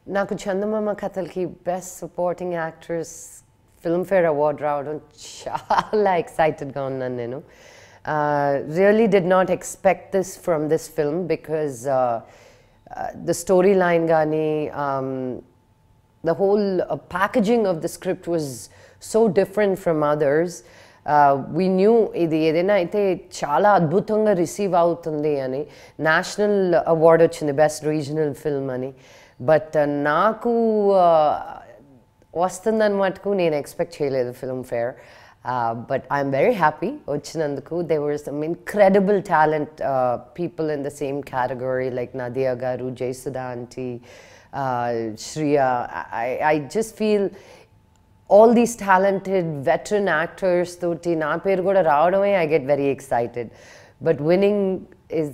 నాకు చందమామ కథలకి best supporting actress Filmfare award రావడం చాలా ఎక్సైటెడ్గా ఉన్నాను నేను. Really did not expect this from this film because the story line కానీ the whole packaging of the script was so different from others. We knew ఇది ఏదైనా అయితే చాలా అద్భుతంగా రిసీవ్ అవుతుంది అని. నేషనల్ అవార్డ్ వచ్చింది బెస్ట్ రీజనల్ ఫిల్మ్ అని. బట్ నాకు వస్తుందని మటుకు నేను ఎక్స్పెక్ట్ చేయలేదు Filmfare. But I'm very happy వచ్చినందుకు. They were some incredible talent people in the same category like Nadiya garu, Jayasudha aunty, Shriya. I just feel all these talented veteran actors toti na peru kuda raavadame I get very excited, but winning is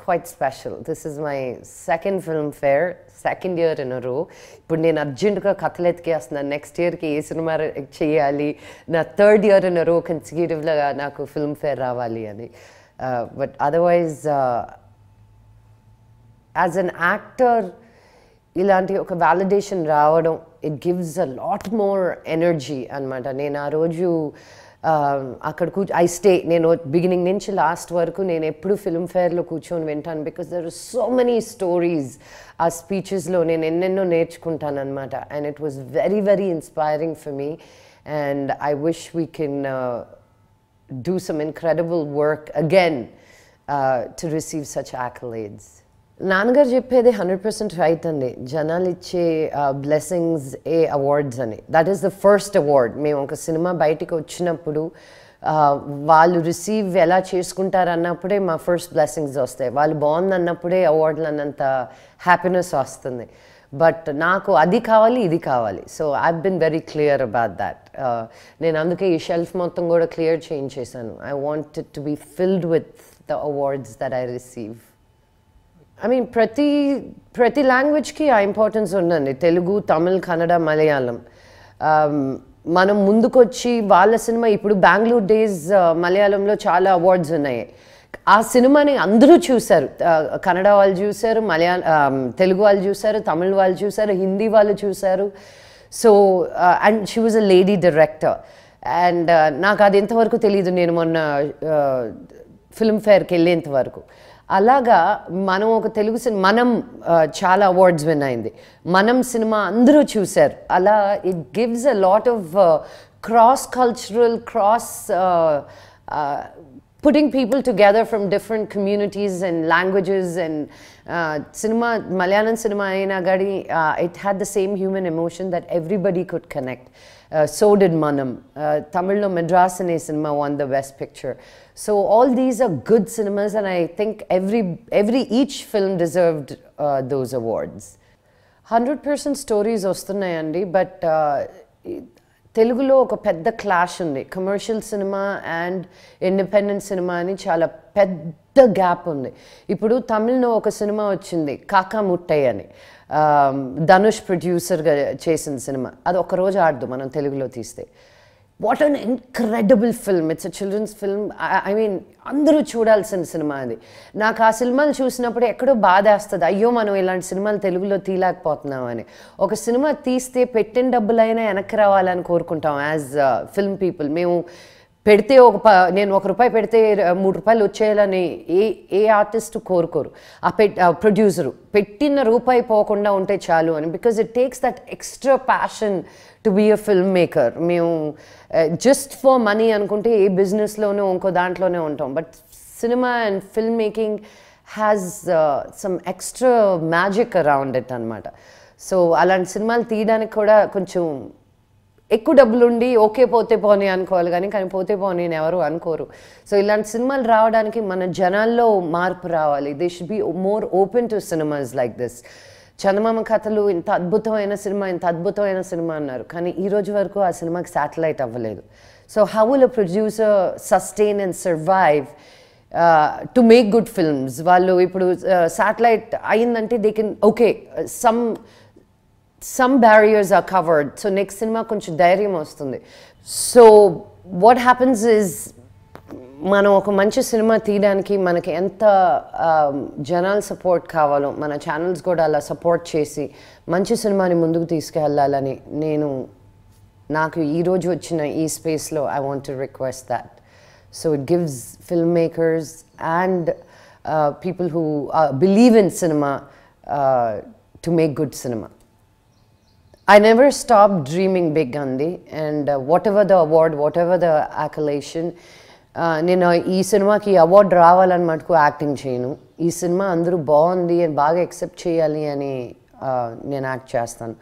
quite special. This is my second Filmfare, second year in a row. Ippudu nenu urgent ga kathaletkestunnanu next year ki ee cinema cheyali, na third year in a row consecutively naku Filmfare raavali ani. But otherwise as an actor ilanti oka validation raavadam, it gives a lot more energy anamata. Nenu aa roju akkada I stay, nenu beginning nunchi last varaku nenu eppudu Filmfare lo కూర్చొని వింటాను because there are so many stories aa speeches lo nenu ennenno నేర్చుకుంటాను anamata, and it was very very inspiring for me, and I wish we can do some incredible work again to receive such accolades. నాన్నగారు చెప్పేది 100% right అండి. జనాలు ఇచ్చే blessings ఏ awards అని, that is the first award. మేము ఒక cinema బయటికి వచ్చినప్పుడు వాళ్ళు రిసీవ్ ఎలా చేసుకుంటారు అన్నప్పుడే మా ఫస్ట్ బ్లెస్సింగ్స్ వస్తాయి. వాళ్ళు బాగుంది అన్నప్పుడే అవార్డులు అన్నంత హ్యాపీనెస్ వస్తుంది. బట్ నాకు అది కావాలి, ఇది కావాలి. So I been very clear about that. నేను అందుకే ఈ షెల్ఫ్ మొత్తం కూడా క్లియర్ చేయించేశాను. I want it to be filled with the awards that I receive. I mean, ప్రతి లాంగ్వేజ్కి ఆ ఇంపార్టెన్స్ ఉందండి. తెలుగు, తమిళ్, కన్నడ, మలయాళం. మనం ముందుకొచ్చి వాళ్ళ సినిమా ఇప్పుడు బెంగళూరు డేస్ మలయాళంలో చాలా అవార్డ్స్ ఉన్నాయి. ఆ సినిమాని అందరూ చూశారు. కన్నడ వాళ్ళు చూశారు, తెలుగు వాళ్ళు చూశారు, తమిళ్ వాళ్ళు చూశారు, హిందీ వాళ్ళు చూశారు. So and she was a lady director. And నాకు అది ఎంతవరకు తెలీదు నేను మొన్న ఫిల్మ్ఫేర్కి వెళ్ళేంత వరకు. అలాగా మనం ఒక తెలుగు సినిమా మనం చాలా అవార్డ్స్ విన్ అయింది. మనం సినిమా అందరూ చూశారు. అలా it gives a lot of cross cultural, cross putting people together from different communities and languages, and cinema, Malayalam cinema aina gadi, it had the same human emotion that everybody could connect. So did Manam. Tamil lo Madras ane cinema won the best picture. So all these are good cinemas, and I think each film deserved those awards. 100% stories వస్తున్నాయండి, but తెలుగులో ఒక పెద్ద clash ఉంది. Commercial cinema and independent cinema అని చాలా పెద్ద gap ఉంది. ఇప్పుడు తమిళ్లో ఒక సినిమా వచ్చింది కాకా ముట్టై అని, ధనుష్ ప్రొడ్యూసర్గా చేసిన సినిమా. అది ఒకరోజు ఆడదు మనం తెలుగులో తీస్తే. What an incredible film. It's a children's film. I mean అందరూ చూడాల్సిన సినిమా అది. నాకు ఆ సినిమాలు చూసినప్పుడు ఎక్కడో బాధేస్తుంది, అయ్యో మనం ఇలాంటి సినిమాలు తెలుగులో తీయలేకపోతున్నాం అని. ఒక సినిమా తీస్తే పెట్టిన డబ్బులైనా వెనక్కి రావాలని కోరుకుంటాం యాజ్ ఫిల్మ్ పీపుల్. మేము పెడితే నేను ₹1 పెడితే ₹3 వచ్చేయాలని ఏ ఆర్టిస్ట్ కోరుకోరు. ప్రొడ్యూసరు పెట్టిన రూపాయి పోకుండా ఉంటే చాలు అని. Because it takes that extra passion to be a film maker. మేము జస్ట్ ఫర్ మనీ అనుకుంటే ఏ బిజినెస్లోనూ ఇంకో దాంట్లోనే ఉంటాం. But cinema and film making has some extra magic around it అనమాట. సో అలాంటి సినిమాలు తీయడానికి కూడా కొంచెం ఎక్కువ డబ్బులు ఉండి ఓకే పోతే పోనీ అనుకోవాలి, కానీ పోతే పోనీ అని ఎవరు అనుకోరు. సో ఇలాంటి సినిమాలు రావడానికి మన జనాల్లో మార్పు రావాలి. They should be more open to cinemas like this. Chandamama Kathalu ఇంత అద్భుతమైన సినిమా అన్నారు, కానీ ఈ రోజు వరకు ఆ సినిమాకి శాటిలైట్ అవ్వలేదు. So how will a producer sustain and survive to make good films? వాళ్ళు ఇప్పుడు శాటిలైట్ అయిందంటే they can okay, some barriers are covered, so next cinema konchu dhairyam vastundi. So what happens is మనం ఒక మంచి cinema తీయడానికి మనకి ఎంత జనాల సపోర్ట్ కావాలో మన ఛానల్స్ కూడా అలా సపోర్ట్ చేసి మంచి సినిమాని ముందుకు తీసుకెళ్ళాలని నాకు ఈరోజు వచ్చిన ఈ స్పేస్లో I want to request that. So it gives film makers and people who believe in cinema to make good cinema. I never stopped dreaming big, Gandhi, and whatever the award, whatever the accolation, నేను ఈ సినిమాకి award రావాలని మటుకు acting చేయను. ఈ cinema అందరూ బాగుంది అని బాగా ఎక్సెప్ట్ చేయాలి అని నేను యాక్ట్ చేస్తాను.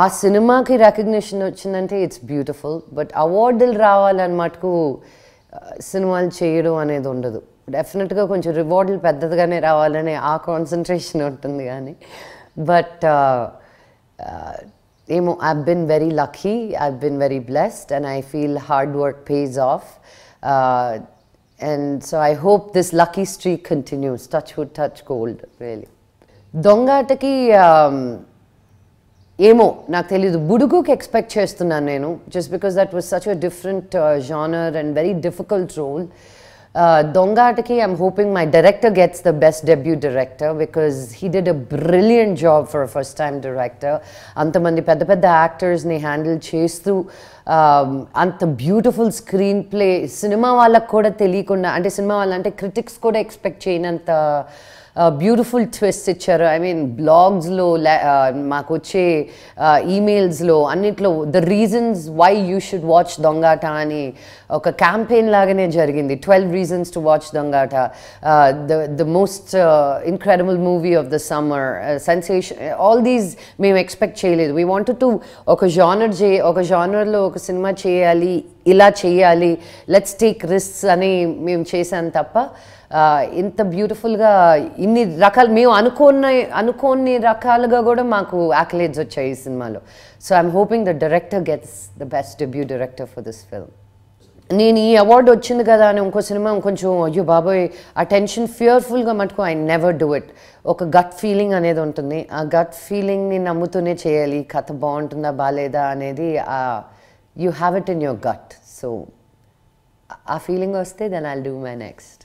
ఆ సినిమాకి రికగ్నిషన్ వచ్చిందంటే ఇట్స్ బ్యూటిఫుల్. బట్ అవార్డులు రావాలని మటుకు సినిమాలు చేయడం అనేది ఉండదు. డెఫినెట్గా కొంచెం రివార్డులు పెద్దదిగానే రావాలనే ఆ కాన్సన్ట్రేషన్ ఉంటుంది కానీ బట్ ఏమో I've been very lucky, I've been very blessed, and I feel hard work pays off, and so I hope this lucky streak continues. Touch wood, touch gold, really. దొంగాటకి ఏమో నాకు తెలీదు, బుడుగుకి ఎక్స్పెక్ట్ చేస్తున్నాను నేను, just because that was such a different genre and very difficult role. Dongataki, I'm hoping my director gets the best debut director because he did a brilliant job for a first time director. Antamandi pedda pedda actors ni handle chestu anta beautiful screenplay cinema vallaku kuda teliyakunda ante cinema vallante critics kuda expect cheyananta beautiful twist ఇచ్చారు. I mean బ్లాగ్స్లో మాకు వచ్చే ఈమెయిల్స్లో అన్నిట్లో the reasons why you should watch Dongaata అని ఒక campaign లాగానే జరిగింది. 12 reasons to watch Dongaata, the most incredible movie of the summer, sensation, all these మేము ఎక్స్పెక్ట్ చేయలేదు. వీ వాంటెడ్ టు ఒక జానర్లో ఒక సినిమా చేయాలి, ఇలా చేయాలి, లెట్స్ టేక్ రిస్క్స్ అని మేము చేశాను తప్ప ఇంత బ్యూటిఫుల్గా ఇన్ని రకాలు మేము అనుకోని రకాలుగా కూడా మాకు యాక్లేడ్స్ వచ్చాయి ఈ సినిమాలో. So I'm hoping the director gets the best debut director for this film. నేను ఈ అవార్డు వచ్చింది కదా అని ఇంకో సినిమా ఇంకొంచెం అయ్యో బాబోయ్ ఆ టెన్షన్ ఫియర్ఫుల్గా మటుకు ఐ నెవర్ డూ ఇట్. ఒక గట్ ఫీలింగ్ అనేది ఉంటుంది, ఆ గట్ ఫీలింగ్ని నమ్ముతూనే చేయాలి. కథ బాగుంటుందా బాగాలేదా అనేది you have it in your gut. So ఆ ఫీలింగ్ వస్తే then I'll do my next.